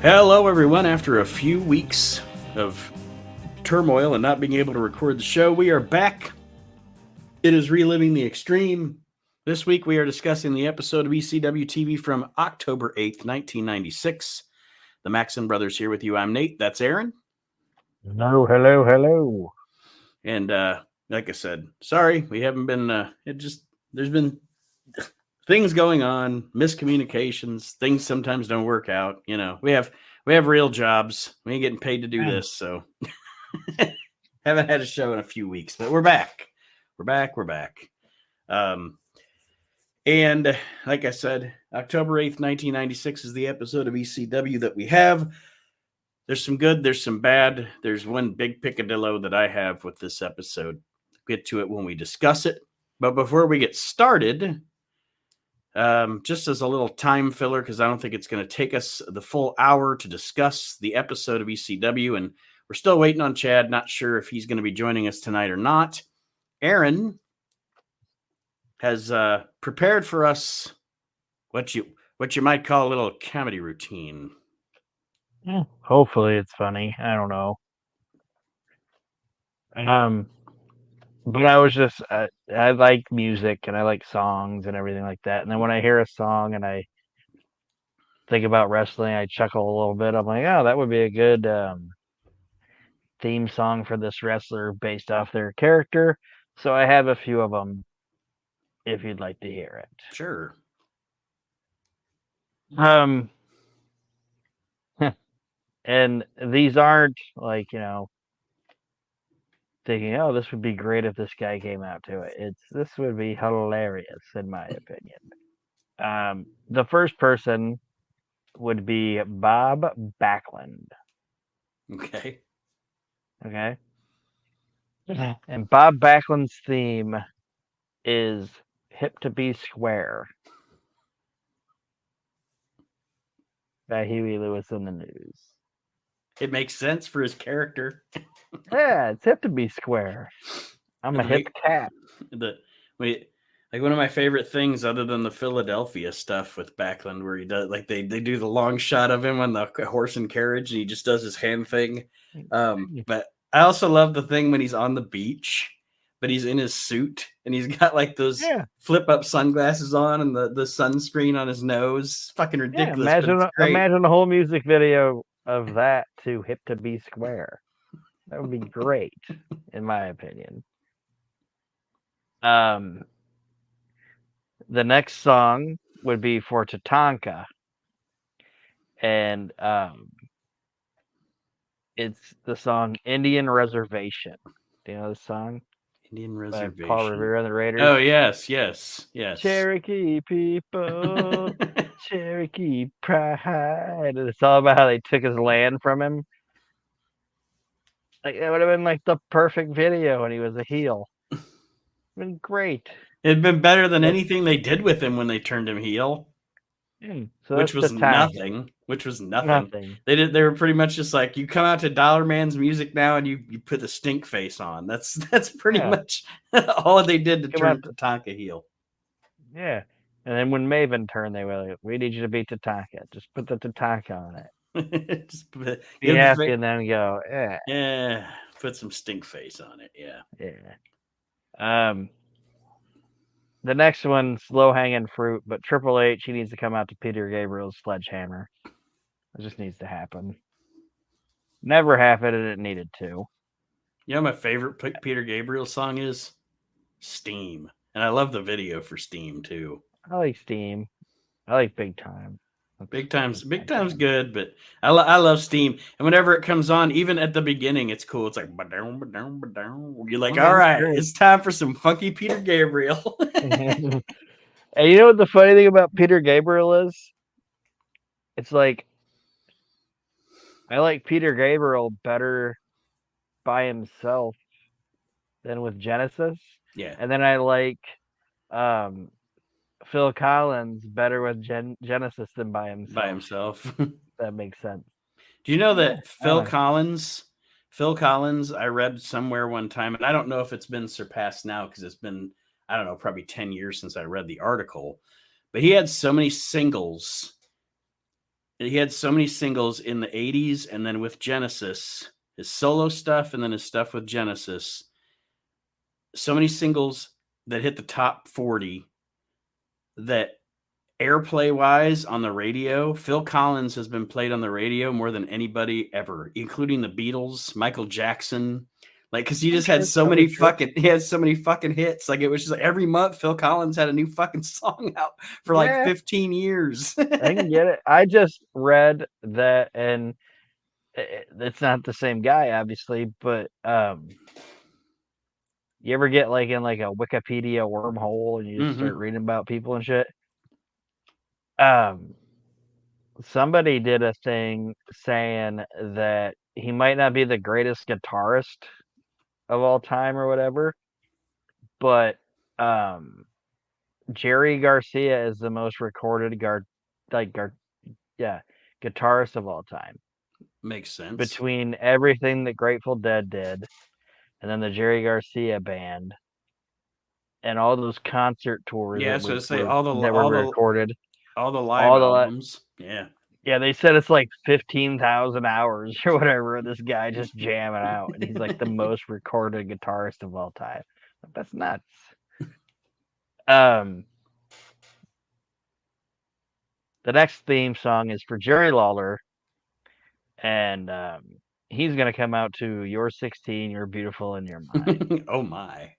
Hello, everyone. After a few weeks of turmoil and not being able to record the show, we are back. It is Reliving the Extreme. This week, we are discussing the episode of ECW TV from October 8th, 1996. The Maxon Brothers here with you. I'm Nate. That's Aaron. No, hello. And like I said, sorry, we haven't been, there's been things going on, miscommunications, things sometimes don't work out. You know, we have real jobs. We ain't getting paid to do this, so haven't had a show in a few weeks, but we're back. We're back. And like I said, October 8th, 1996 is the episode of ECW that we have. There's some good, there's some bad. There's one big picadillo that I have with this episode. We'll get to it when we discuss it. But before we get started, just as a little time filler, because I don't think it's going to take us the full hour to discuss the episode of ECW, and we're still waiting on Chad. Not sure if he's going to be joining us tonight or not. Aaron has prepared for us what you might call a little comedy routine. Hopefully it's funny. I don't know. But I was just, I like music and I like songs and everything like that. And then when I hear a song and I think about wrestling, I chuckle a little bit. I'm like, oh, that would be a good theme song for this wrestler based off their character. So I have a few of them if you'd like to hear it. Sure. And these aren't like, thinking, oh, this would be great if this guy came out to it. This would be hilarious, in my opinion. The first person would be Bob Backlund. Okay. And Bob Backlund's theme is Hip to Be Square by Huey Lewis in the News. It makes sense for his character. Yeah, it's hip to be square. I'm a hip cat. Like one of my favorite things, other than the Philadelphia stuff with Backlund, where he does like they do the long shot of him on the horse and carriage, and he just does his hand thing. But I also love the thing when he's on the beach, but he's in his suit and he's got like those flip up sunglasses on and the sunscreen on his nose. Fucking ridiculous. Yeah, imagine the whole music video of that to Hip to Be Square. That would be great, in my opinion. The next song would be for Tatanka, and it's the song Indian Reservation. Do you know the song? Indian Reservation. Paul Revere and the Raiders. Oh, yes. Cherokee people, Cherokee pride. And it's all about how they took his land from him. Like, it would have been like the perfect video when he was a heel. It'd been great. It'd been better than anything they did with him when they turned him heel. So which was nothing. They were pretty much just like, you come out to Dollar Man's music now and you put the stink face on. That's pretty much all they did to turn Tatanka heel. Yeah. And then when Maven turned, they were like, we need you to be Tatanka. Just put the Tatanka on it. Just be happy and then go, yeah, put some stink face on it. The next one's low hanging fruit, but Triple H, he needs to come out to Peter Gabriel's Sledgehammer. It just needs to happen. Never happened, and it needed to. You know, my favorite Peter Gabriel song is Steam, and I love the video for Steam too. I like Steam. I like Big Time. Big Time's good, but I love Steam. And whenever it comes on, even at the beginning, it's cool. It's like, you're like, all right, it's time for some funky Peter Gabriel. And you know what the funny thing about Peter Gabriel is? It's like, I like Peter Gabriel better by himself than with Genesis. Yeah. And then I like Phil Collins better with Genesis than by himself. That makes sense. Do you know that Phil Collins, I read somewhere one time, and I don't know if it's been surpassed now because it's been, I don't know, probably 10 years since I read the article, but he had so many singles he had so many singles in the 80s, and then with Genesis, his solo stuff and then his stuff with Genesis. So many singles that hit the top 40 that airplay wise on the radio, Phil Collins has been played on the radio more than anybody ever, including the Beatles, Michael Jackson. Like, because he just had so many fucking, he had so many fucking hits. Like, it was just like every month Phil Collins had a new fucking song out for like 15 years. I can get it. I just read that, and it's not the same guy, obviously, but you ever get like in like a Wikipedia wormhole and you just start reading about people and shit? Somebody did a thing saying that he might not be the greatest guitarist of all time or whatever, but Jerry Garcia is the most recorded guitarist of all time. Makes sense. Between everything that Grateful Dead did, and then the Jerry Garcia band, and all those concert tours Yeah, that were recorded, all the live albums. Yeah, they said it's like 15,000 hours or whatever. This guy just jamming out, and he's like the most recorded guitarist of all time. That's nuts. The next theme song is for Jerry Lawler, and he's gonna come out to "You're 16, You're Beautiful in Your Mind." Oh my!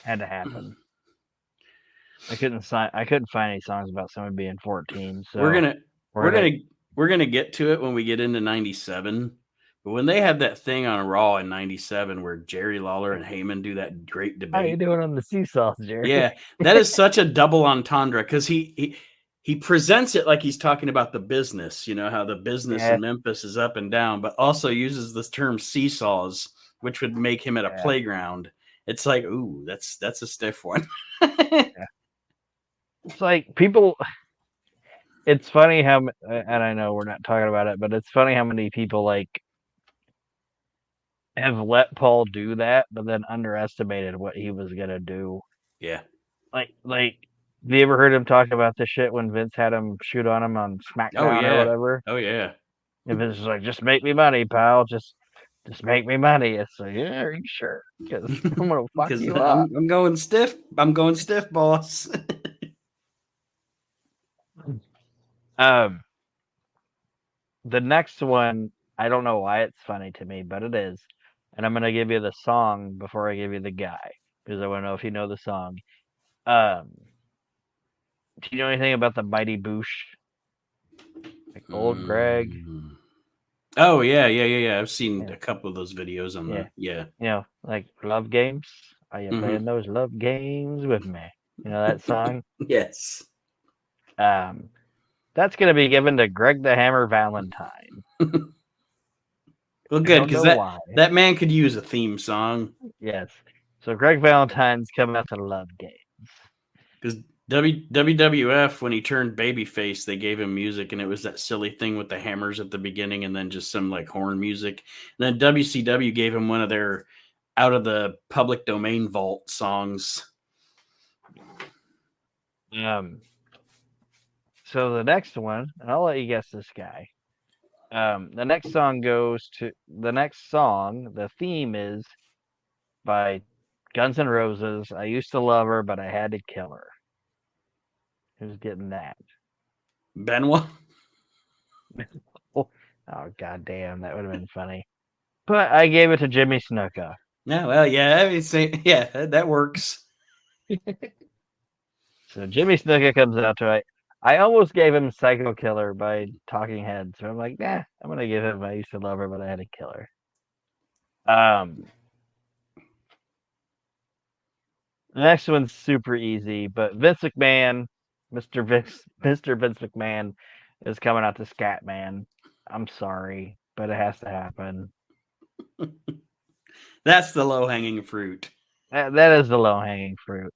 Had to happen. I couldn't find any songs about someone being 14. So we're gonna get to it when we get into 97. But when they had that thing on Raw in 97 where Jerry Lawler and Heyman do that great debate. How you doing on the seesaws, Jerry? Yeah, that is such a double entendre because he presents it like he's talking about the business, you know, how the business in Memphis is up and down, but also uses this term seesaws, which would make him at a playground. It's like, ooh, that's a stiff one. It's like people. It's funny how, and I know we're not talking about it, but it's funny how many people like have let Paul do that, but then underestimated what he was gonna do. Yeah. Like, have you ever heard him talk about the shit when Vince had him shoot on him on SmackDown or whatever? Oh yeah. And Vince was like, "Just make me money, pal. Just make me money." It's like, yeah, are you sure? Because I'm gonna fuck you up. I'm going stiff. I'm going stiff, boss. The next one, I don't know why it's funny to me, but it is. And I'm going to give you the song before I give you the guy, because I want to know if you know the song. Do you know anything about the Mighty Boosh? Like old Greg? Oh, yeah. I've seen a couple of those videos on You know, like Love Games? Are you playing those love games with me? You know that song? Yes. That's going to be given to Greg the Hammer Valentine. Well, good, because that man could use a theme song. Yes. So Greg Valentine's coming out to Love Games. Because WWF, when he turned babyface, they gave him music, and it was that silly thing with the hammers at the beginning and then just some like horn music. And then WCW gave him one of their out of the public domain vault songs. So the next one, and I'll let you guess this guy. The next song, the theme is by Guns N' Roses. I used to love her, but I had to kill her. Who's getting that? Benoit? Oh, goddamn, that would have been funny. But I gave it to Jimmy Snuka. Yeah, well, yeah, that works. So Jimmy Snuka comes out to it. I almost gave him Psycho Killer by Talking Heads. So I'm like, nah, I'm going to give him I used to love her, but I had to kill her. The next one's super easy, but Vince McMahon, Mr. Vince McMahon is coming out to Scatman. I'm sorry, but it has to happen. That's the low-hanging fruit. That is the low-hanging fruit.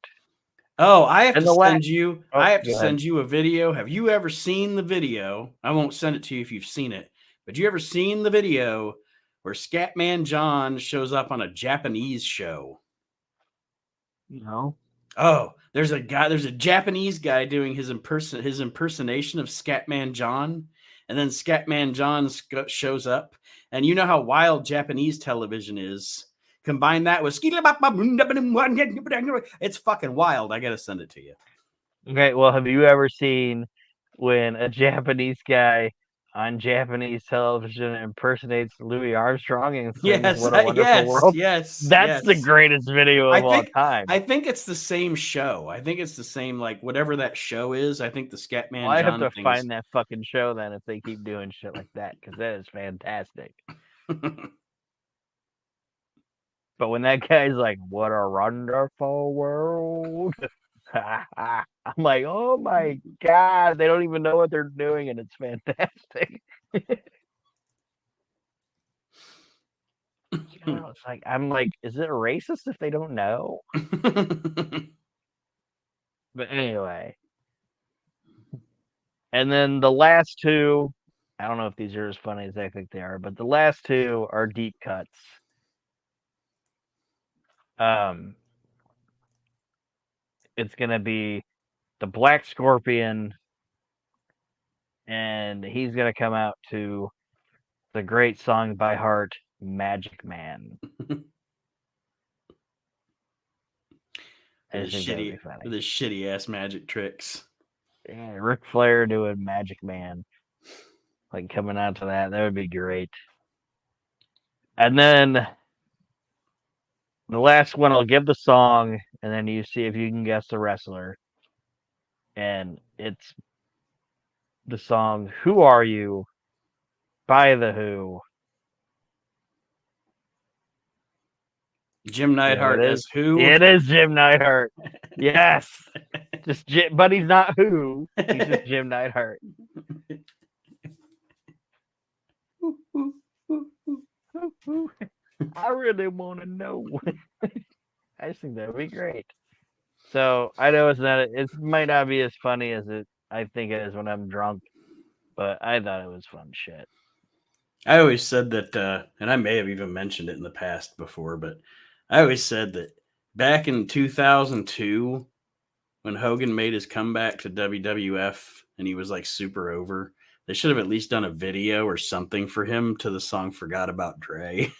Oh, I have to send you. I have to send you a video. Have you ever seen the video? I won't send it to you if you've seen it. But you ever seen the video where Scatman John shows up on a Japanese show? No. Oh, there's a Japanese guy doing his impersonation of Scatman John, and then Scatman John shows up, and you know how wild Japanese television is. Combine that with it's fucking wild. I gotta send it to you. Okay, well, have you ever seen when a Japanese guy on Japanese television impersonates Louis Armstrong and sings Yes, "What a Wonderful World"? yes. That's the greatest video of all time. I think it's the same show. I think it's the same, like whatever that show is. I think the Scatman Well, I have John to thing find that fucking show then if they keep doing shit like that, because that is fantastic. But when that guy's like, "What a wonderful world," I'm like, "Oh my god!" They don't even know what they're doing, and it's fantastic. It's like, I'm like, is it racist if they don't know? But anyway, and then the last two, I don't know if these are as funny as I think they are, but the last two are deep cuts. It's gonna be the Black Scorpion, and he's gonna come out to the great song by heart, "Magic Man." I just think that would be funny. With his shitty ass magic tricks. Yeah, Ric Flair doing "Magic Man," like coming out to that would be great. And then the last one, I'll give the song, and then you see if you can guess the wrestler. And it's the song "Who Are You" by The Who. Jim Neidhart as who? It is Jim Neidhart. Yes. But he's not who. He's just Jim Neidhart. I really want to know. I just think that would be great. So I know it might not be as funny as I think it is when I'm drunk, but I thought it was fun shit. I always said that, and I may have even mentioned it in the past before, but I always said that back in 2002, when Hogan made his comeback to WWF and he was like super over, they should have at least done a video or something for him to the song "Forgot About Dre."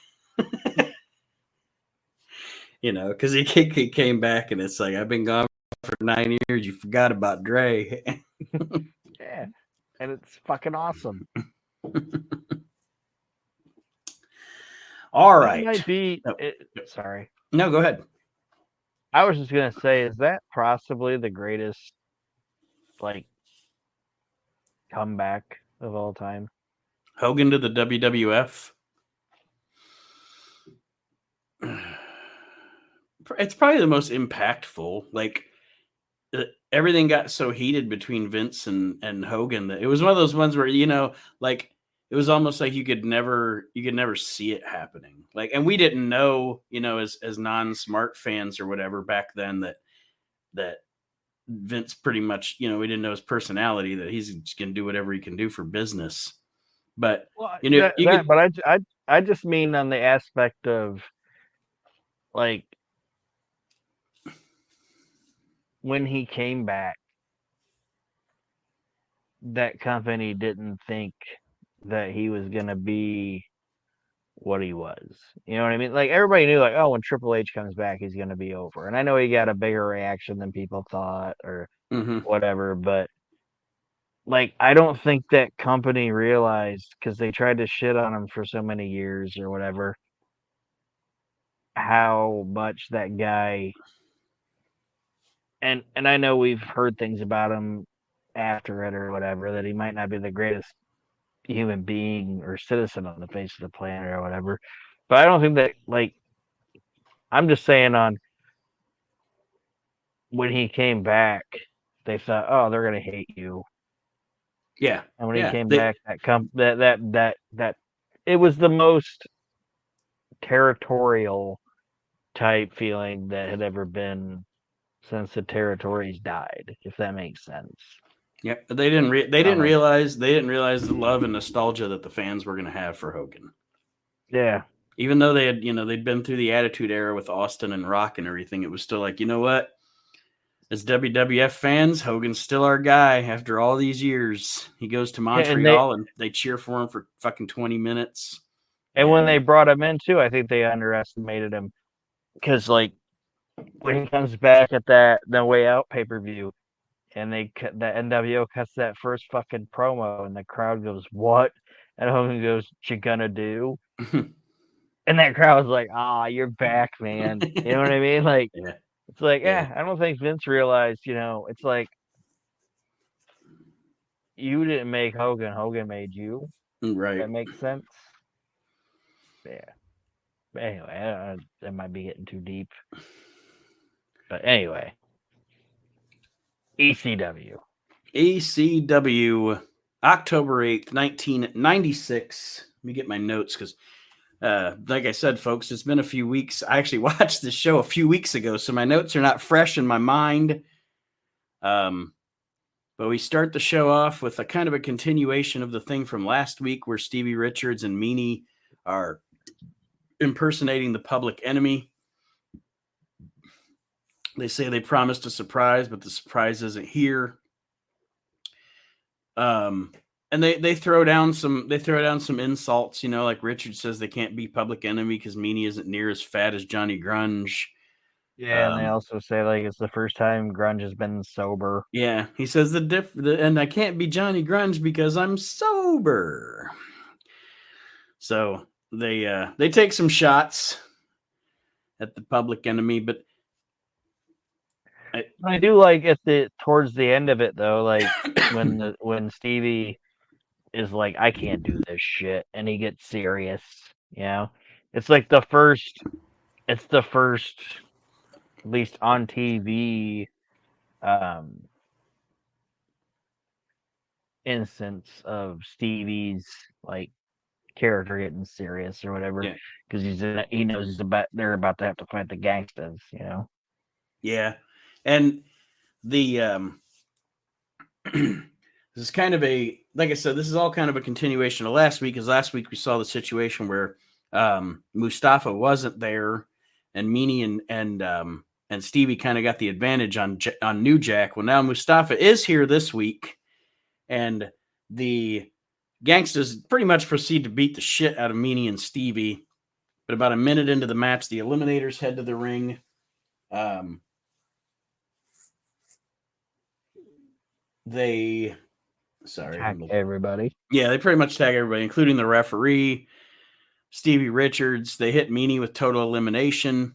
You know, because he came back and it's like, I've been gone for 9 years. You forgot about Dre. Yeah, and it's fucking awesome. All right. That might be. Sorry. No, go ahead. I was just gonna say, is that possibly the greatest, like, comeback of all time? Hogan to the WWF. It's probably the most impactful. Like, everything got so heated between Vince and Hogan that it was one of those ones where, you know, like, it was almost like you could never see it happening. Like, and we didn't know, you know, as non-smart fans or whatever back then that Vince pretty much, you know, we didn't know his personality, that he's just gonna do whatever he can do for business. But you know, but I just mean on the aspect of, like, when he came back, that company didn't think that he was gonna be what he was. You know what I mean? Like, everybody knew, like, oh, when Triple H comes back, he's gonna be over. And I know he got a bigger reaction than people thought or whatever, but, like, I don't think that company realized, because they tried to shit on him for so many years or whatever, how much that guy, and I know we've heard things about him after it or whatever, that he might not be the greatest human being or citizen on the face of the planet or whatever, but I don't think that, like, I'm just saying, on when he came back, they thought, oh, they're gonna hate you. Yeah. And when he came back, that it was the most territorial type feeling that had ever been since the territories died, if that makes sense. Yep, but they didn't realize the love and nostalgia that the fans were going to have for Hogan. Yeah. Even though they had, you know, they'd been through the Attitude Era with Austin and Rock and everything, it was still like, you know what? As WWF fans, Hogan's still our guy after all these years. He goes to Yeah, Montreal and they cheer for him for fucking 20 minutes. and when they brought him in too, I think they underestimated him because like when he comes back at that the Way Out pay-per-view, and the NWO cuts that first fucking promo, and the crowd goes, "What?" And Hogan goes, "What you gonna do?" And that crowd was like, "Ah, you're back, man." You know what I mean? Like, Yeah. it's like, Yeah. I don't think Vince realized, it's like you didn't make Hogan, Hogan made you. Right. That makes sense. Yeah. But anyway, that might be getting too deep. But anyway, ECW. ECW, October 8th, 1996. Let me get my notes because, like I said, folks, it's been a few weeks. I actually watched this show a few weeks ago, so my notes are not fresh in my mind. But we start the show off with a kind of a continuation of the thing from last week where Stevie Richards and Meanie are impersonating the Public Enemy. They say they promised a surprise, but the surprise isn't here. And they throw down some insults, like Richard says they can't be Public Enemy because Meanie isn't near as fat as Johnny Grunge. Yeah, and they also say like it's the first time Grunge has been sober. Yeah, he says and I can't be Johnny Grunge because I'm sober. So they take some shots at the Public Enemy, but I do like towards the end of it though, like when Stevie is like, I can't do this shit, and he gets serious. It's like the first, at least on TV, instance of Stevie's like character getting serious or whatever, because he knows they're about to have to fight the gangsters. Yeah, and the this is kind of like I said, this is all kind of a continuation of last week, because last week we saw the situation where Mustafa wasn't there, and Meanie and Stevie kind of got the advantage on New Jack. Well, now Mustafa is here this week, and the gangsters pretty much proceed to beat the shit out of Meanie and Stevie. But about a minute into the match, the Eliminators head to the ring. They Tag everybody. Yeah, they pretty much tag everybody, including the referee, Stevie Richards. They hit Meanie with total elimination.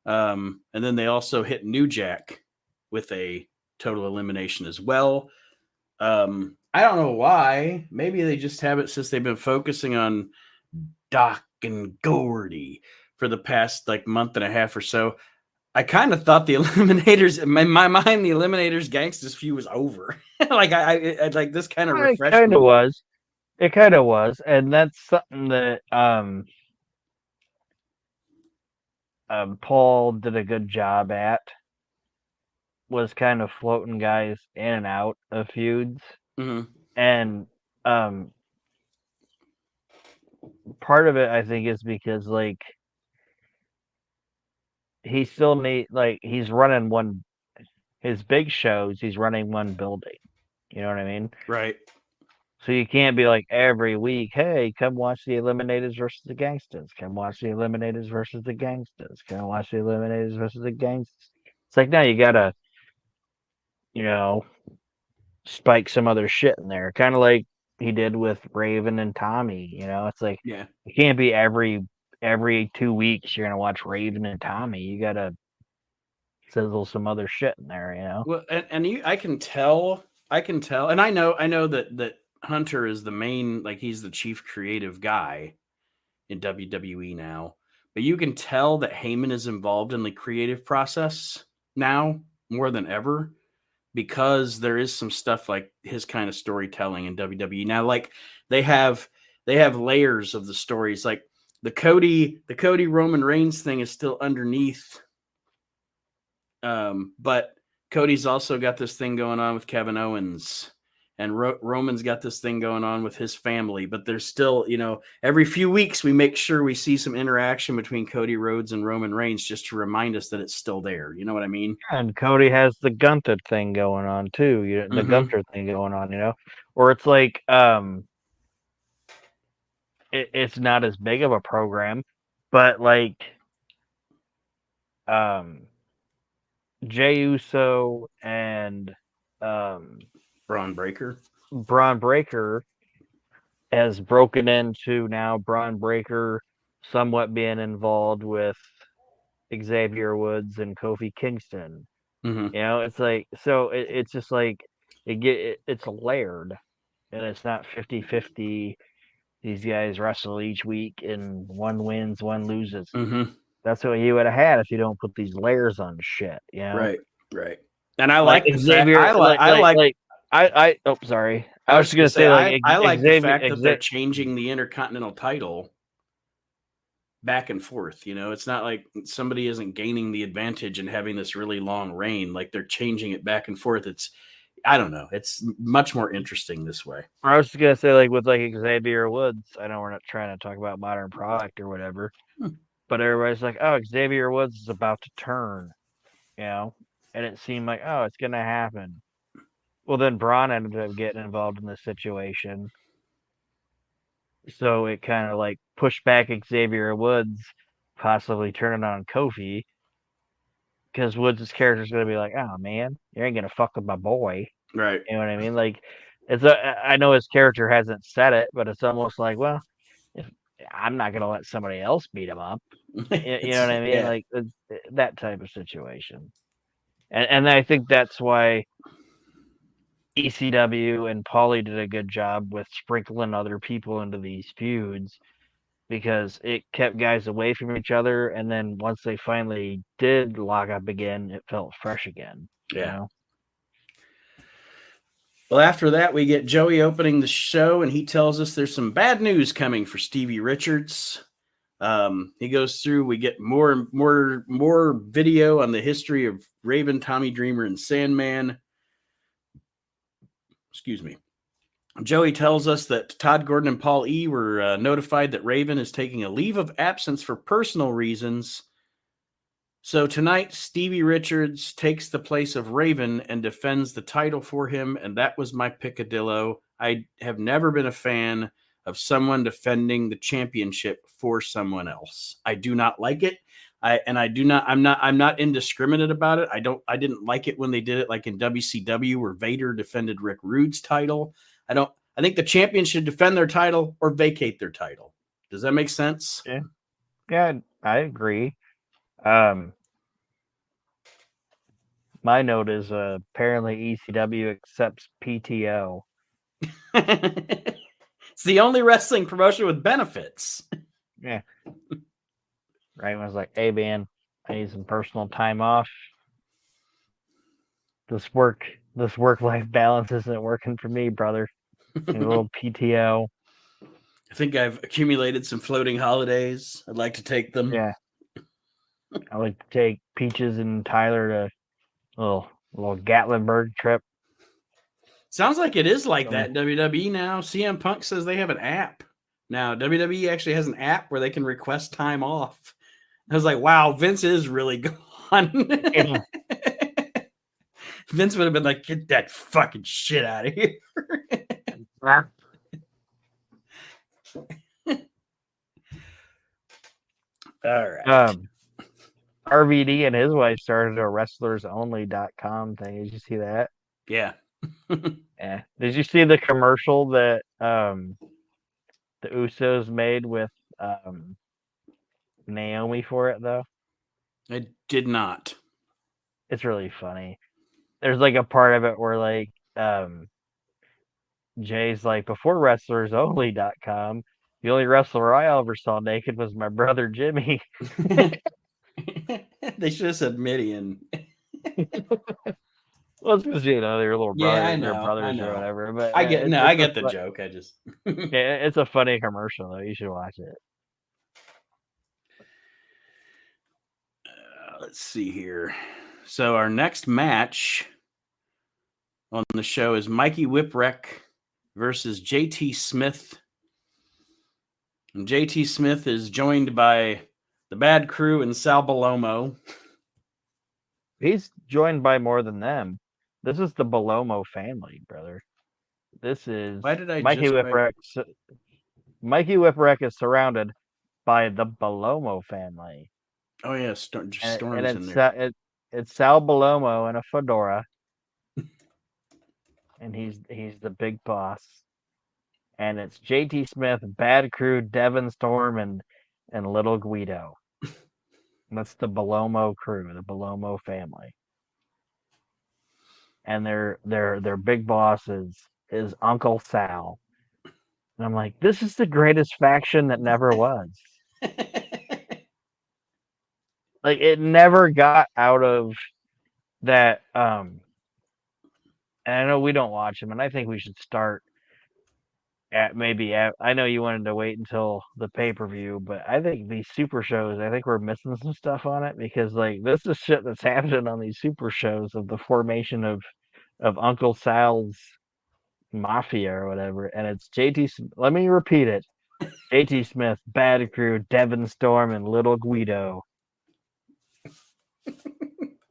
And then they also hit New Jack with a total elimination as well. I don't know why. Maybe they just have it since they've been focusing on Doc and Gordy for the past like month and a half or so. I kind of thought the Eliminators, in my mind, the Eliminators Gangsters feud was over. Like I like this kind of refreshed. It kind of was. It kind of was, and that's something that Paul did a good job at. Was kind of floating guys in and out of feuds, and part of it I think is because like he still he's running his big shows. He's running one building. You know what I mean? Right. So you can't be like every week, hey, come watch the Eliminators versus the Gangsters. Come watch the Eliminators versus the Gangsters. Come watch the Eliminators versus the Gangsters. It's like, now you gotta, spike some other shit in there. Kind of like he did with Raven and Tommy. It's like, yeah, you can't be every 2 weeks you're gonna watch Raven and Tommy. You gotta sizzle some other shit in there. Well, and I can tell, and I know that Hunter is the main, like he's the chief creative guy in WWE now, but you can tell that Heyman is involved in the creative process now more than ever, because there is some stuff like his kind of storytelling in WWE now. Like they have layers of the stories. Like the Cody Roman Reigns thing is still underneath, but Cody's also got this thing going on with Kevin Owens, and Roman's got this thing going on with his family, but there's still, every few weeks we make sure we see some interaction between Cody Rhodes and Roman Reigns just to remind us that it's still there. You know what I mean? And Cody has the Gunther thing going on too. The Gunther thing going on, or it's like it's not as big of a program, but like Jey Uso and Braun Breaker. Braun Breaker has broken into now Braun Breaker somewhat being involved with Xavier Woods and Kofi Kingston. It's like, so it's just like it's layered, and it's not 50-50. These guys wrestle each week and one wins, one loses. That's what you would have had if you don't put these layers on shit, Right. And I like like Xavier. Oh, sorry. I was just gonna say, like, I like Xavier, the fact that they're changing the Intercontinental title back and forth. It's not like somebody isn't gaining the advantage and having this really long reign. Like, they're changing it back and forth. I don't know. It's much more interesting this way. I was just gonna say, like, with like Xavier Woods. I know we're not trying to talk about modern product or whatever, but everybody's like, "Oh, Xavier Woods is about to turn," and it seemed like, "Oh, it's gonna happen." Well, then Braun ended up getting involved in this situation, so it kind of like pushed back Xavier Woods possibly turning on Kofi, because Woods' character is gonna be like, "Oh man, you ain't gonna fuck with my boy." Right. You know what I mean? Like, I know his character hasn't said it, but it's almost like, well, if I'm not gonna let somebody else beat him up. You know what I mean? Yeah. Like, that type of situation. And I think that's why ECW and Paulie did a good job with sprinkling other people into these feuds, because it kept guys away from each other, and then once they finally did lock up again, it felt fresh again. Yeah. Well, after that, we get Joey opening the show, and he tells us there's some bad news coming for Stevie Richards. He goes through. We get more video on the history of Raven, Tommy Dreamer, and Sandman. Excuse me. Joey tells us that Todd Gordon and Paul E. were notified that Raven is taking a leave of absence for personal reasons. So tonight, Stevie Richards takes the place of Raven and defends the title for him, and that was my picadillo. I have never been a fan of someone defending the championship for someone else. I do not like it. I'm not indiscriminate about it. I didn't like it when they did it like in WCW where Vader defended Rick Rude's title. I think the champion should defend their title or vacate their title. Does that make sense? Yeah, I agree. My note is apparently ECW accepts PTO. It's the only wrestling promotion with benefits. Yeah. Right. I was like, "Hey man, I need some personal time off. This work-life balance isn't working for me, brother. A little PTO." I think I've accumulated some floating holidays. I'd like to take them. Yeah. I like to take Peaches and Tyler to a little Gatlinburg trip. Sounds like it is like that in WWE now. CM Punk says they have an app. Now, WWE actually has an app where they can request time off. I was like, wow, Vince is really gone. Vince would have been like, get that fucking shit out of here. All right. RVD and his wife started a wrestlersonly.com thing. Did you see that? Yeah. Yeah. Did you see the commercial that the Usos made with Naomi for it though? I did not. It's really funny. There's like a part of it where like Jay's like, before wrestlersonly.com, the only wrestler I ever saw naked was my brother Jimmy. They should have said Midian. Well, it's because they're little brothers, Yeah, I know, their brothers I know. or whatever. But I get the joke. I just yeah, it's a funny commercial though. You should watch it. Let's see here. So our next match on the show is Mikey Whipwreck versus JT Smith. And JT Smith is joined by the Bad Crew and Sal Balomo. He's joined by more than them. This is the Balomo family, brother. This is Why did I Mikey just Whipwreck. Mikey Whipwreck is surrounded by the Balomo family. Oh yeah, Storm's And in there. It's Sal Balomo in a fedora, and he's the big boss. And it's JT Smith, Bad Crew, Devin Storm, and Little Guido. That's the Balomo crew, the Balomo family. And their big boss is Uncle Sal. And I'm like, this is the greatest faction that never was. Like, it never got out of that. And I know we don't watch them, and I think we should start I know you wanted to wait until the pay-per-view, but I think these super shows, I think we're missing some stuff on it, because like this is shit that's happening on these super shows of the formation of Uncle Sal's mafia or whatever, and it's let me repeat it. JT Smith, Bad Crew, Devin Storm, and Little Guido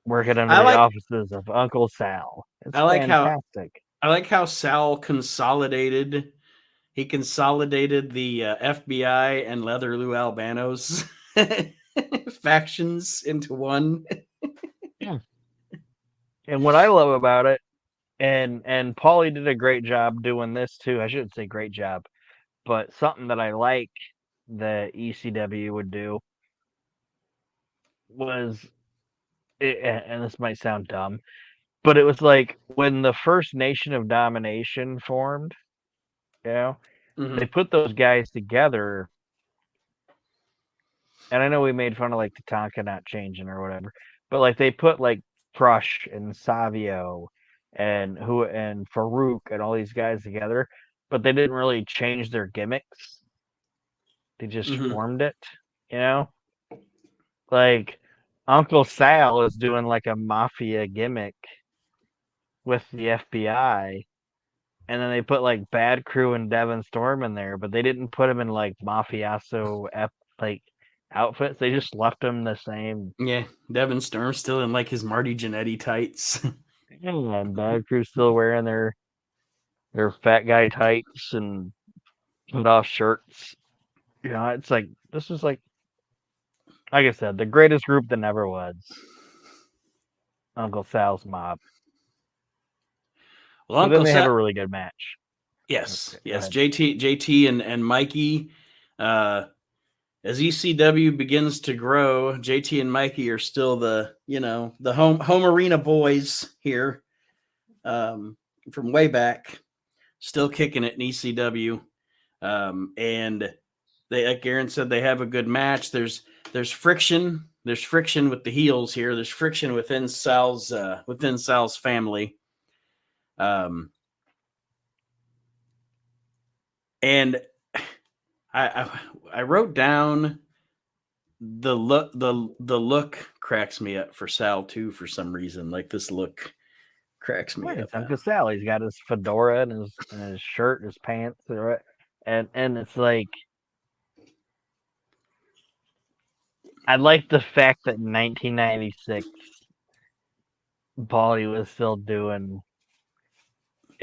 working under the offices of Uncle Sal. It's fantastic. I like how Sal consolidated. He consolidated the FBI and Leather Lou Albano's factions into one. Yeah. And what I love about it, and Paulie did a great job doing this too. I shouldn't say great job, but something that I like that ECW would do was, and this might sound dumb, but it was like when the first Nation of Domination formed, they put those guys together. And I know we made fun of like Tatanka not changing or whatever, but like they put like Crush and Savio and Farouk and all these guys together, but they didn't really change their gimmicks. They just formed it, Like Uncle Sal is doing like a mafia gimmick with the FBI, and then they put like Bad Crew and Devin Storm in there, but they didn't put him in like mafioso like outfits. They just left him the same. Yeah, Devin Storm still in like his Marty Jannetty tights. And Bad Crew's still wearing their fat guy tights and put off shirts. It's like, this is like I said, the greatest group that never was. Uncle Sal's mob. Well, Uncle then they have a really good match. Yes. JT and Mikey. As ECW begins to grow, JT and Mikey are still the home arena boys here, from way back, still kicking it in ECW. And they, like Aaron said, they have a good match. There's friction. There's friction with the heels here. There's friction within Sal's family. And I wrote down the look cracks me up for Sal too, for some reason. Like, this look cracks me up. Uncle Sal, he's got his fedora and his shirt and his pants, and it's like, I like the fact that in 1996 Paulie was still doing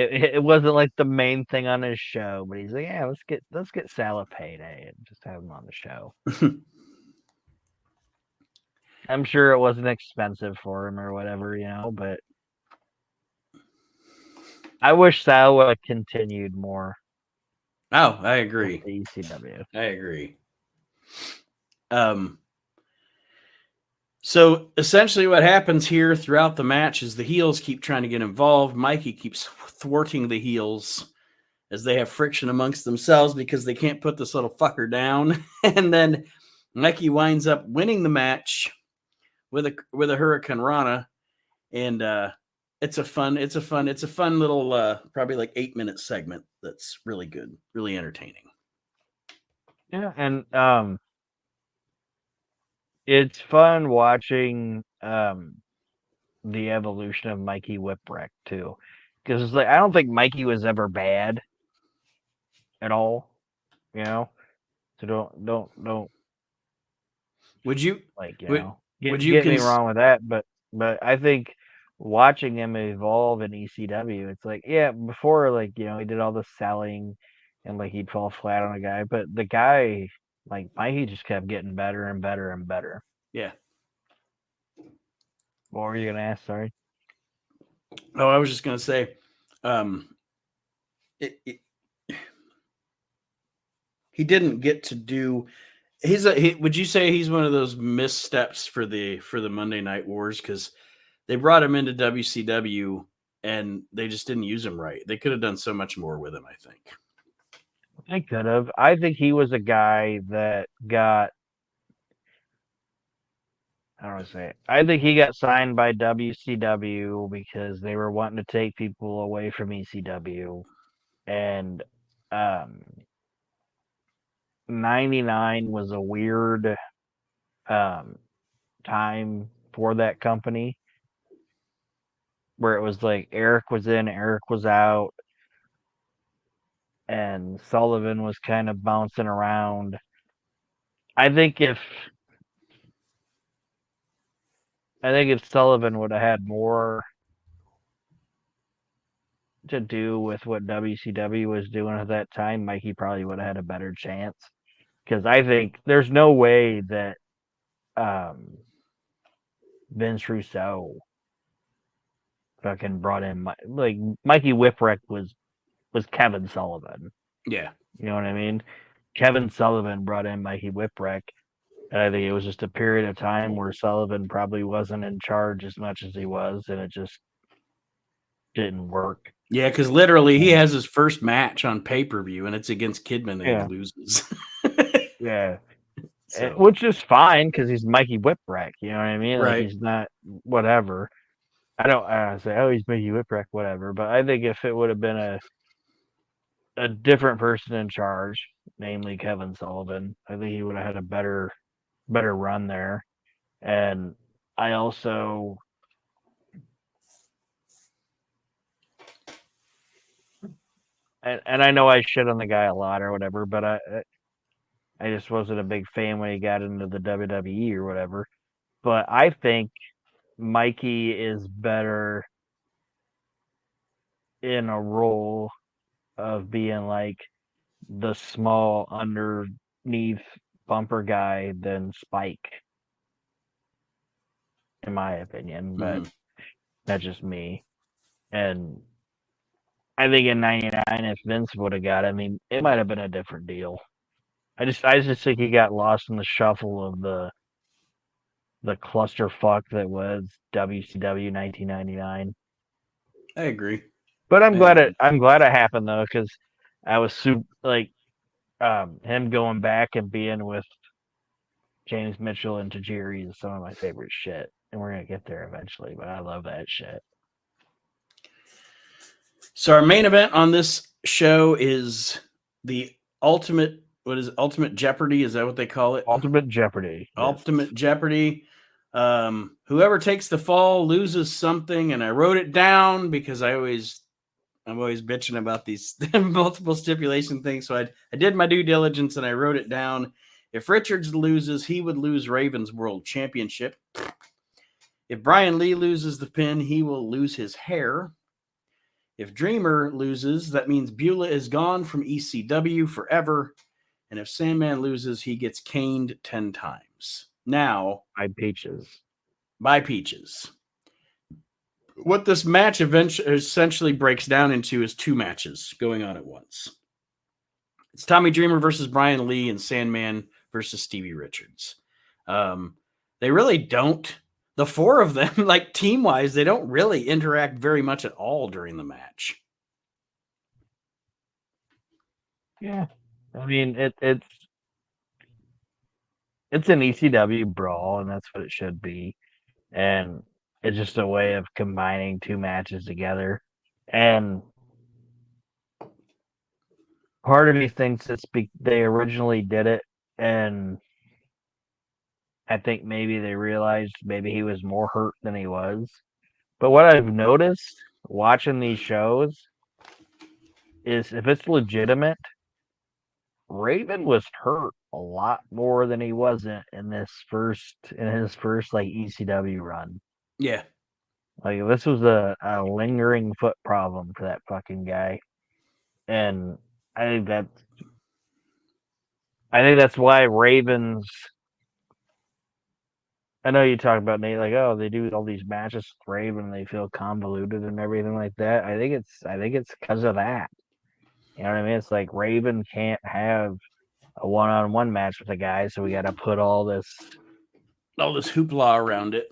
it wasn't like the main thing on his show, but he's like, yeah, let's get Sal a payday and just have him on the show. I'm sure it wasn't expensive for him or whatever, but I wish Sal would have continued more. Oh, I agree. The ECW. I agree. So essentially what happens here throughout the match is the heels keep trying to get involved. Mikey keeps thwarting the heels as they have friction amongst themselves because they can't put this little fucker down. And then Mikey winds up winning the match with a Hurricane Rana. And it's a fun little probably like 8-minute segment that's really good, really entertaining. Yeah, and it's fun watching the evolution of Mikey Whipwreck too, because it's like I don't think Mikey was ever bad at all, you know. So don't Would you like would would you get me wrong with that, but I think watching him evolve in ECW, it's like yeah, before like he did all the selling and like he'd fall flat on a guy, but the guy like Mikey just kept getting better and better and better. yeah. What were you gonna ask? Sorry. Oh, I was just gonna say, um, it, he didn't get to do. Would you say he's one of those missteps for the Monday Night Wars because they brought him into WCW and they just didn't use him right. They could have done so much more with him. I think. I could have. I think he was a guy that got. I don't want to say it. I think he got signed by WCW because they were wanting to take people away from ECW, and um, '99 was a weird um, time for that company where it was like Eric was in, Eric was out, and Sullivan was kind of bouncing around. I think if Sullivan would have had more to do with what WCW was doing at that time, Mikey probably would have had a better chance. Because I think there's no way that um, Vince Russo fucking brought in like Mikey Whipwreck was Kevin Sullivan. Yeah. You know what I mean? Kevin Sullivan brought in Mikey Whipwreck, and I think it was just a period of time where Sullivan probably wasn't in charge as much as he was, and it just didn't work. Yeah, because literally he has his first match on pay per view, and it's against Kidman, and he Yeah, loses. yeah. So Which is fine because he's Mikey Whipwreck. You know what I mean? Like right, he's not whatever. I don't say, oh, he's Mikey Whipwreck, whatever. But I think if it would have been a different person in charge, namely Kevin Sullivan, I think he would have had a better run there. And I also and I know I shit on the guy a lot or whatever, but I just wasn't a big fan when he got into the WWE or whatever. But I think Mikey is better in a role of being like the small underneath bumper guy than Spike, in my opinion. But mm-hmm. that's just me. And I think in '99, if Vince would have got it, I mean, it might have been a different deal. I just think he got lost in the shuffle of the clusterfuck that was WCW 1999. I agree. But I agree. I'm glad it happened though, because I was super like him going back and being with James Mitchell and Tajiri is some of my favorite shit. And we're gonna get there eventually, but I love that shit. So our main event on this show is the ultimate. What is it? Ultimate Jeopardy? Is that what they call it? Ultimate Jeopardy. Yes. Ultimate Jeopardy. Whoever takes the fall loses something, and I wrote it down because I'm always bitching about these multiple stipulation things. So I did my due diligence and I wrote it down. If Richards loses, he would lose Raven's World Championship. If Brian Lee loses the pin, he will lose his hair. If Dreamer loses, that means Beulah is gone from ECW forever. And if Sandman loses, he gets caned 10 times. Now, By Peaches. by Peaches. What this match essentially breaks down into is two matches going on at once. It's Tommy Dreamer versus Brian Lee and Sandman versus Stevie Richards. They really don't. The four of them, like team wise, they don't really interact very much at all during the match. Yeah. I mean it's an ECW brawl and that's what it should be. And it's just a way of combining two matches together. And part of me thinks they originally did it, and I think maybe they realized maybe he was more hurt than he was. But what I've noticed watching these shows is if it's legitimate, Raven was hurt a lot more than he wasn't in his first like ECW run. Yeah. Like this was a lingering foot problem for that fucking guy. And I think that's why Ravens. I know you talk about Nate, like, oh, they do all these matches with Raven, and they feel convoluted and everything like that. I think it's because of that. You know what I mean? It's like Raven can't have a one-on-one match with a guy, so we got to put all this hoopla around it.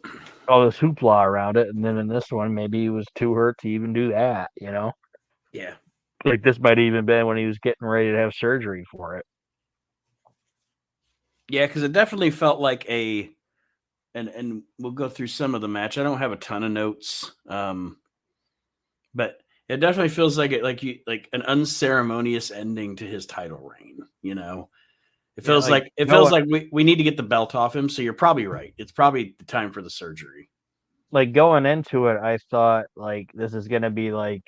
And then in this one, maybe he was too hurt to even do that. You know? Yeah. Like this might even been when he was getting ready to have surgery for it. Yeah, because it definitely felt like and we'll go through some of the match. I don't have a ton of notes, but it definitely feels like like an unceremonious ending to his title reign. You know, it feels like we need to get the belt off him. So you're probably right. It's probably the time for the surgery. Like going into it, I thought like this is gonna be like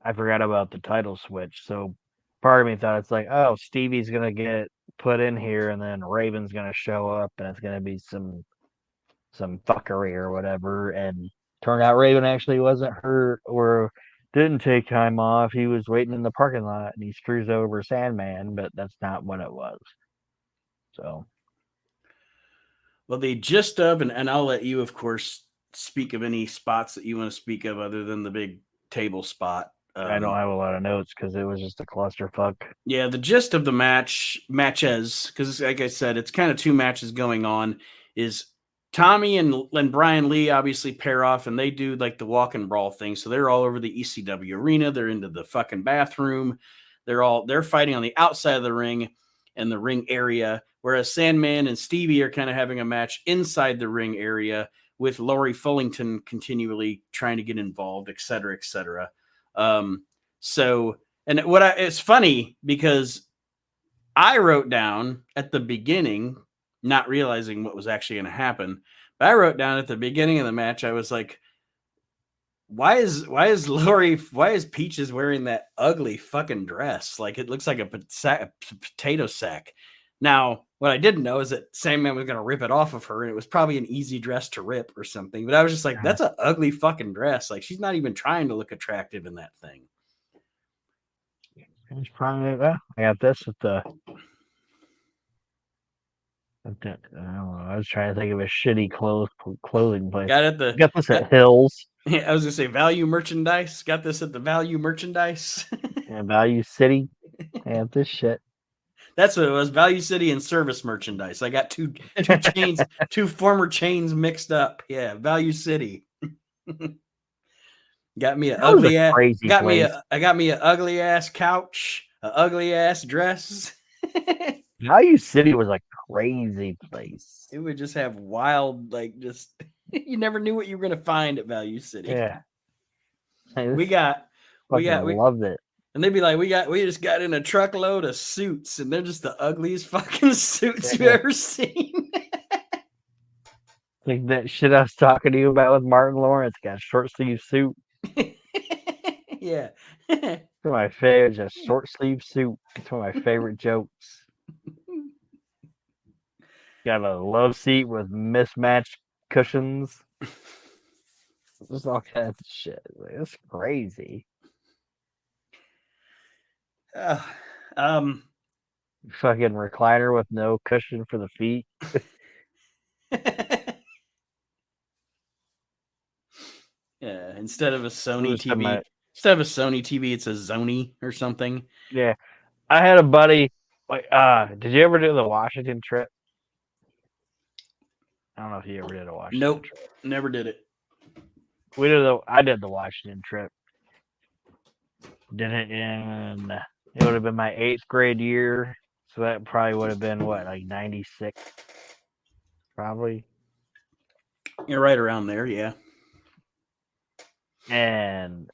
I forgot about the title switch. So part of me thought it's like, oh, Stevie's gonna get put in here, and then Raven's gonna show up, and it's gonna be some fuckery or whatever. And turned out Raven actually wasn't hurt or didn't take time off. He was waiting in the parking lot, and he screws over Sandman, but that's not what it was. So, well, the gist of, and I'll let you, of course, speak of any spots that you want to speak of other than the big table spot. I don't have a lot of notes because it was just a clusterfuck. Yeah, the gist of the matches, because like I said, it's kind of two matches going on, is Tommy and Brian Lee obviously pair off and they do like the walk and brawl thing. So they're all over the ECW arena. They're into the fucking bathroom. They're fighting on the outside of the ring and the ring area, whereas Sandman and Stevie are kind of having a match inside the ring area with Laurie Fullington continually trying to get involved, et cetera, et cetera. It's funny because I wrote down at the beginning, not realizing what was actually going to happen, but I wrote down at the beginning of the match, I was like, why is Peaches wearing that ugly fucking dress? Like it looks like a potato sack. Now, what I didn't know is that Sandman was going to rip it off of her, and it was probably an easy dress to rip or something. But I was just like, that's an ugly fucking dress. Like she's not even trying to look attractive in that thing. It's probably, well, I got this at the. I don't know. I was trying to think of a shitty clothing place. Got this at Hills. Yeah, I was gonna say Value Merchandise. Got this at the Value Merchandise. Yeah, Value City. I have this shit. That's what it was. Value City and Service Merchandise. I got two chains, two former chains mixed up. Yeah, Value City. Got me an ugly ass. I got me an ugly ass couch, an ugly ass dress. Value City was a crazy place. It would just have wild, like, just you never knew what you were gonna find at Value City. Yeah, we loved it. And they'd be like, we just got in a truckload of suits, and they're just the ugliest fucking suits you've ever seen. Like that shit I was talking to you about with Martin Lawrence, got a short sleeve suit. Yeah. My favorite, just short sleeve suit. It's one of my favorite jokes. Got a love seat with mismatched cushions. Just all kinds of shit. Like, it's crazy. Fucking recliner with no cushion for the feet. Yeah, instead of a Sony TV, it's a Zony or something. Yeah, I had a buddy. Like, did you ever do the Washington trip? I don't know if you ever did a Washington trip. Nope, never did it. I did the Washington trip. Did it in. It would have been my 8th grade year, so that probably would have been what, like 96, probably. You're right around there, yeah. And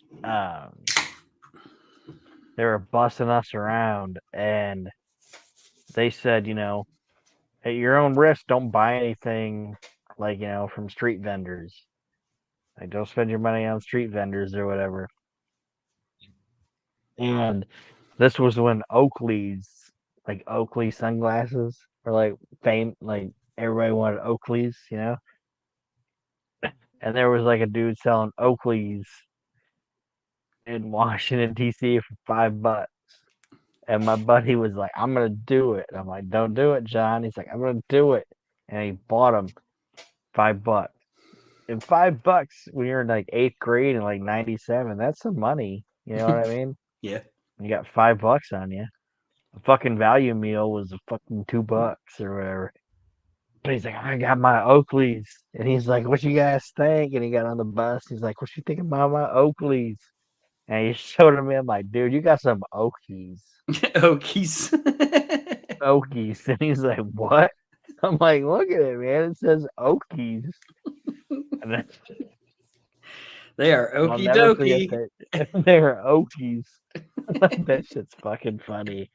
they were bussing us around, and they said, at your own risk, don't buy anything like, from street vendors. Like, don't spend your money on street vendors or whatever. And this was when Oakley sunglasses were like fame, like everybody wanted Oakleys, you know? And there was like a dude selling Oakleys in Washington, D.C. for $5. And my buddy was like, I'm going to do it. And I'm like, don't do it, John. He's like, I'm going to do it. And he bought them $5. And $5 when you're in like 8th grade in like 97, that's some money. You know what I mean? Yeah. You got $5 on you. A fucking value meal was a fucking $2 or whatever. But he's like, I got my Oakleys. And he's like, what you guys think? And he got on the bus. He's like, what you think about my Oakleys? And he showed him. I'm like, dude, you got some Oakies. Okies. Okies. And he's like, what? I'm like, look at it, man. It says Okies. And then, They are I'll okie never forget dokie. that. They're Okies. That shit's fucking funny.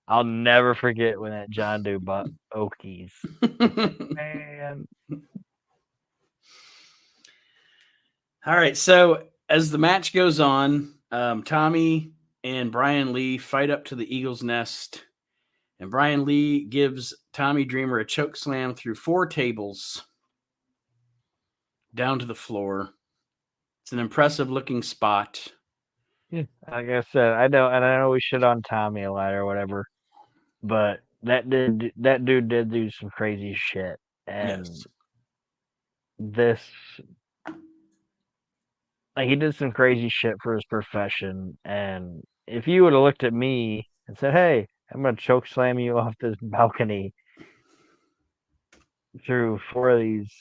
I'll never forget when that John Doe bought Okies. Man. All right. So as the match goes on, Tommy and Brian Lee fight up to the Eagle's Nest. And Brian Lee gives Tommy Dreamer a choke slam through 4 tables down to the floor. It's an impressive looking spot. Yeah, like I said, I know we shit on Tommy a lot or whatever, but that dude did do some crazy shit, and Yes. this, like, he did some crazy shit for his profession. And if you would have looked at me and said, "Hey, I'm gonna choke slam you off this balcony through 4 of these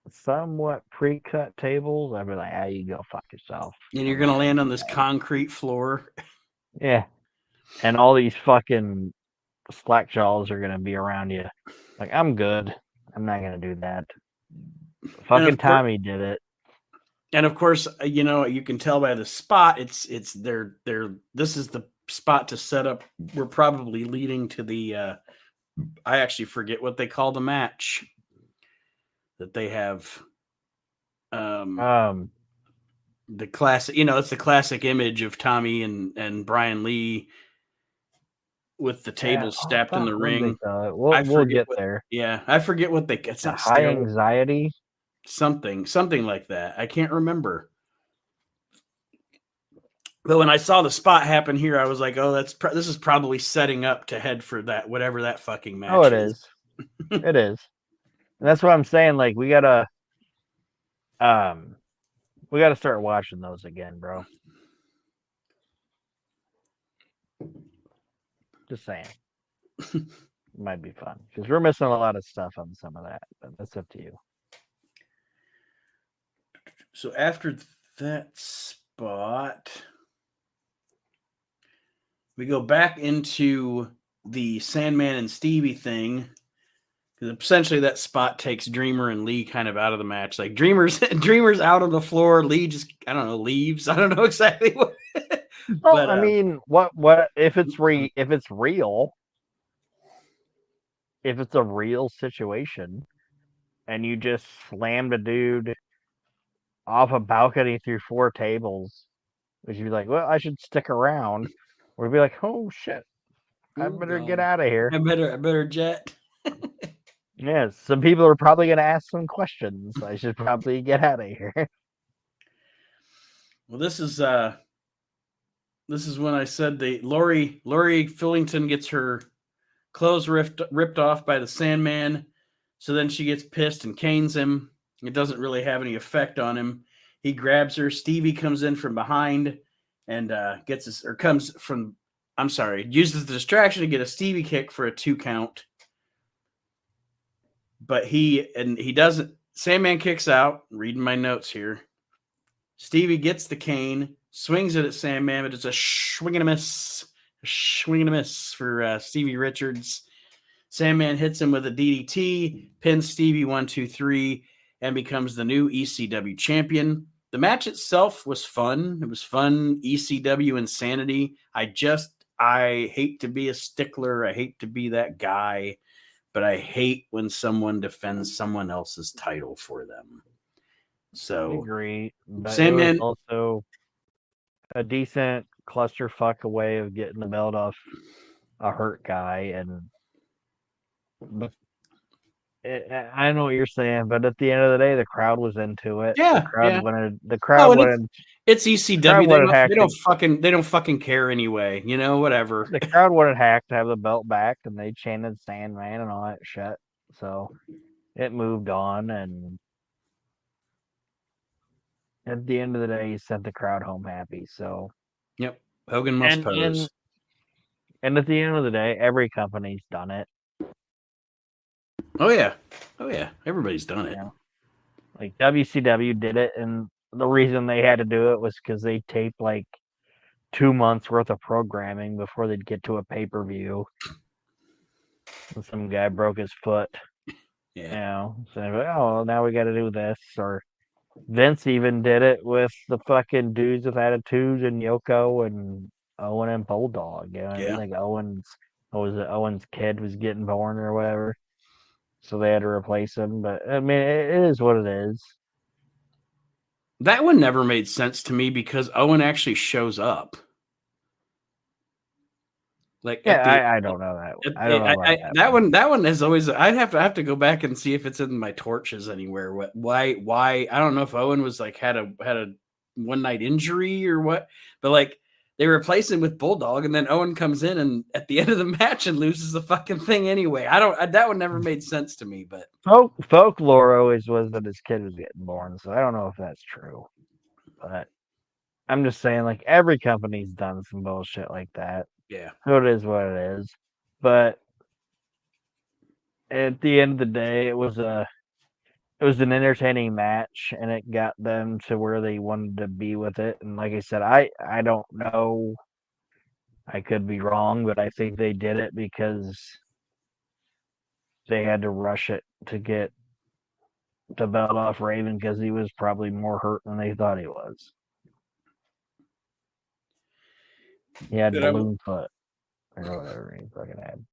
somewhat pre-cut tables," I'd be like, "Ah, you go fuck yourself." And you're going to land on this concrete floor. Yeah. And all these fucking slack jaws are gonna be around you. Like, I'm good. I'm not gonna do that. Fucking Tommy did it. And of course, you know, you can tell by the spot, it's their this is the spot to set up. We're probably leading to the I actually forget what they call the match that they have. The classic, you know, it's the classic image of Tommy and Brian Lee with the table stepped in the ring. We'll get there. Yeah, I forget what they. It's not high anxiety. Something like that. I can't remember. But when I saw the spot happen here, I was like, "Oh, this is probably setting up to head for that whatever that fucking match." Oh, it is. It is. And that's what I'm saying. Like, we gotta start watching those again, bro. Just saying. It might be fun because we're missing a lot of stuff on some of that, but that's up to you. So after that spot, we go back into the Sandman and Stevie thing. Because essentially that spot takes Dreamer and Lee kind of out of the match. Like Dreamer's out on the floor. Lee just, I don't know, leaves. I don't know exactly what. Well, but, I mean, what if it's real? If it's a real situation, and you just slammed a dude off a balcony through 4 tables, would you be like, "Well, I should stick around," or would be like, "Oh shit, I better get out of here. I better jet." Yeah, some people are probably going to ask some questions. I should probably get out of here. Well, this is when I said Lori Fillington gets her clothes ripped off by the Sandman. So then she gets pissed and canes him. It doesn't really have any effect on him. He grabs her. Stevie comes in from behind and uses the distraction to get a Stevie kick for a 2 count. But he doesn't. Sandman kicks out. Reading my notes here. Stevie gets the cane, swings it at Sandman, but it's a swing and a miss. Swing and a miss for Stevie Richards. Sandman hits him with a DDT, pins Stevie 1, 2, 3, and becomes the new ECW champion. The match itself was fun. It was fun. ECW insanity. I hate to be a stickler. I hate to be that guy. but I hate when someone defends someone else's title for them. I So, agree, but it same was man. also a decent clusterfuck way of getting the belt off a hurt guy, and but I know what you're saying, but at the end of the day, the crowd was into it. The Yeah, crowd yeah. wanted. The Oh, crowd and wanted. it's The crowd ECW. wanted Hack. They don't fucking care anyway. You know, whatever. The crowd wanted Hack to have the belt back, and they chanted "Sandman" and all that shit. So it moved on, and at the end of the day, he sent the crowd home happy. So Yep. Hogan must and pose. and at the end of the day, every company's done it. Oh yeah. Oh yeah. Everybody's done it. You know? Like WCW did it, and the reason they had to do it was because they taped like 2 months worth of programming before they'd get to a pay-per-view. And some guy broke his foot. Yeah. You know, so well, now we got to do this. Or Vince even did it with the fucking dudes with attitudes and Yoko and Owen and Bulldog. You know, I Yeah. think Owen's kid was getting born or whatever, so they had to replace him. But I mean, it is what it is. That one never made sense to me because Owen actually shows up. Like Yeah, at the I don't know that. I don't know about that one is always. I have to go back and see if it's in my torches anywhere. Why I don't know if Owen was like had a one night injury or what, but like they replace him with Bulldog, and then Owen comes in and at the end of the match and loses the fucking thing anyway. That one never made sense to me. But folklore always was that his kid was getting born, so I don't know if that's true. But I'm just saying, like every company's done some bullshit like that. yeah, So it is what it is. But at the end of the day, it was an entertaining match, and it got them to where they wanted to be with it. And like I said, I don't know. I could be wrong, but I think they did it because they had to rush it to get the belt off Raven because he was probably more hurt than they thought he was. He had balloon foot or whatever he fucking had.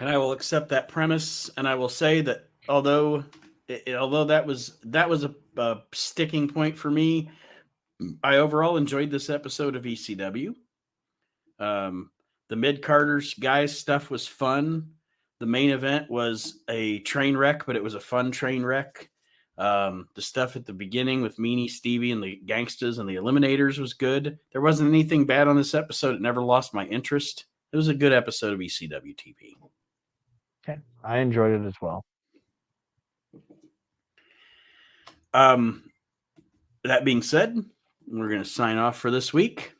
And I will accept that premise, and I will say that although that was a sticking point for me, I overall enjoyed this episode of ECW. The mid-carders guys stuff was fun. The main event was a train wreck, but it was a fun train wreck. The stuff at the beginning with Meanie, Stevie, and the Gangstas and the Eliminators was good. There wasn't anything bad on this episode. It never lost my interest. It was a good episode of ECW TV. Okay, I enjoyed it as well. That being said, we're going to sign off for this week.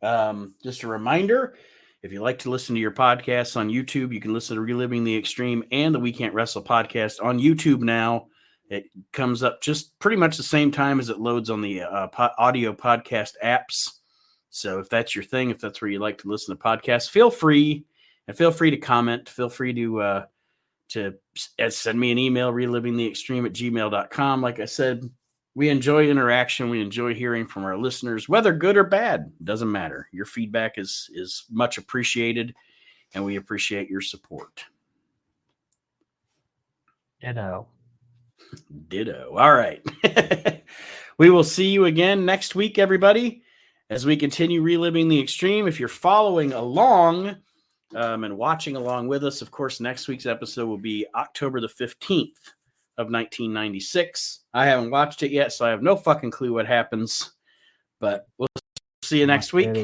Just a reminder, if you like to listen to your podcasts on YouTube, you can listen to Reliving the Extreme and the We Can't Wrestle podcast on YouTube now. It comes up just pretty much the same time as it loads on the audio podcast apps. So if that's your thing, if that's where you like to listen to podcasts, feel free to comment. Feel free to send me an email, relivingtheextreme@gmail.com. Like I said, we enjoy interaction. We enjoy hearing from our listeners, whether good or bad, doesn't matter. Your feedback is much appreciated, and we appreciate your support. Ditto. All right. We will see you again next week, everybody, as we continue reliving the extreme. If you're following along and watching along with us, of course, next week's episode will be October the 15th of 1996. I haven't watched it yet, so I have no fucking clue what happens, but we'll see you next week.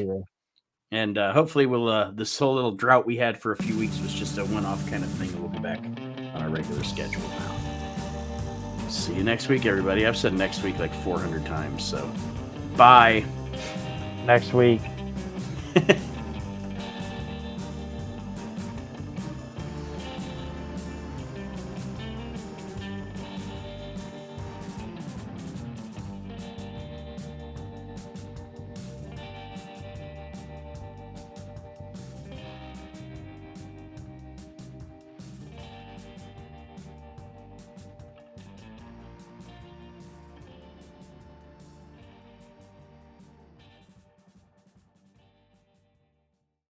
And hopefully this whole little drought we had for a few weeks was just a one-off kind of thing. We'll be back on our regular schedule now. See you next week, everybody. I've said next week like 400 times, so bye. Next week.